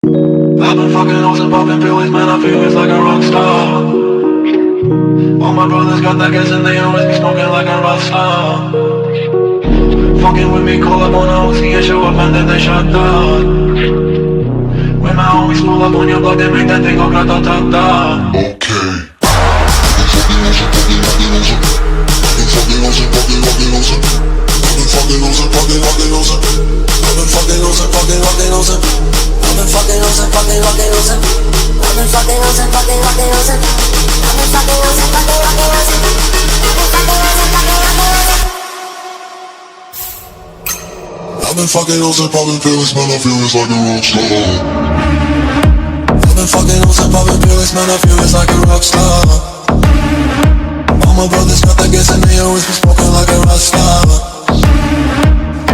I've been fucking hoes and popping pills, man, I feel it's like a rock star. All my brothers got that gas and they always be smoking like a rock star. Fucking with me, call up on a OC and show up and then they shut down. When my homies pull up on your block, they make that thing go grata-ta-ta. Okay. I've been fucking hoes and popping pills, man, I feel it's like a rock star. I've been fucking hoes and popping pills, man, I feel it's like a rock star. All my brothers got that gas and they always be smoking like a rock star.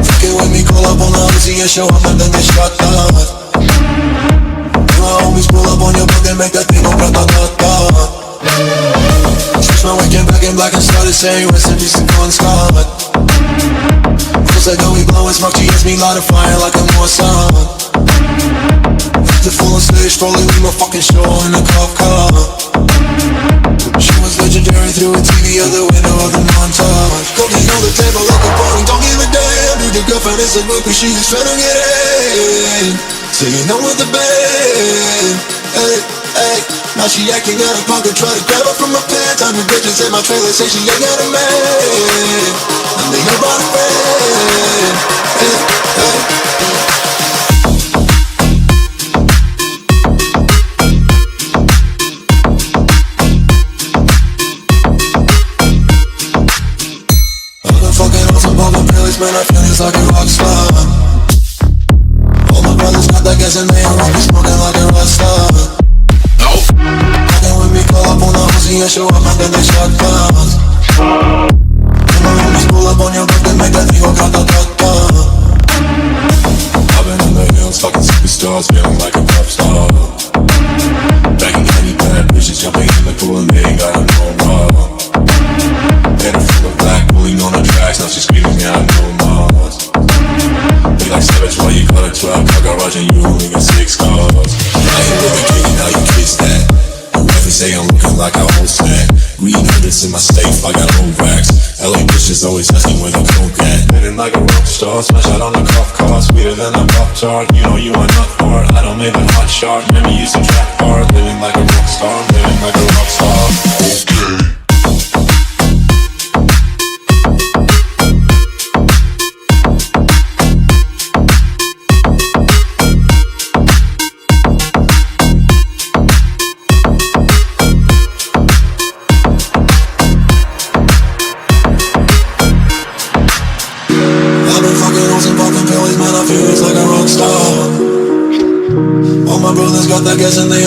Fucking with me, call up on the OC and show up and then they shut down. My homies pull up on your block and make that thing go grata-ta-ta. Switch my weekend back in black and started saying rest in peace to Bon Scott. Like how we blowin' smoke, she gets me light a fire like a Mossad. The full on stage, probably leave my fucking show in a cop car. She was legendary through a TV out the window of the montage. Cooking on the table like a party, don't give a damn. Dude, the girlfriend is a groupie, she just tryna get in. Singing on with the band, hey, hey. Now she acting out of pocket, try to grab her from my pants. I'm the bitches in my trailer, say she ain't got a man. I think about a friend, hey, hey. I've been fucking on some poppin' pills, man, I feel it's like a rock star. All my brothers got that gas and they always be smoking like a rock star. Fucking with me, call up on the OC and show up and then they shut down. And my homies pull up on your block and make that thing go grata-ta-ta. I've been in the hills, fucking superstars, feeling like a pop star. Banging any bad bitches, jumping in the pool and they ain't got no wrong. Made her full of black, pulling on the tracks, now she's screaming out no more. They like savage, why you got a 12-car garage and you only got 6 cars? I ain't living king and how you kiss that. Whoever say I'm looking like a whole snack. Green hundreds in my safe, I got old racks. LA bitches always asking where the coke at. Living like a rock star, smash out on the cop car. Sweeter than a Pop-Tart, you know you are not hard. I don't make a hot shot, never use a track bar. Living like a rock star, living like a rock star. Okay. Man, I feel it's like a rock star. All my brothers got that gas and they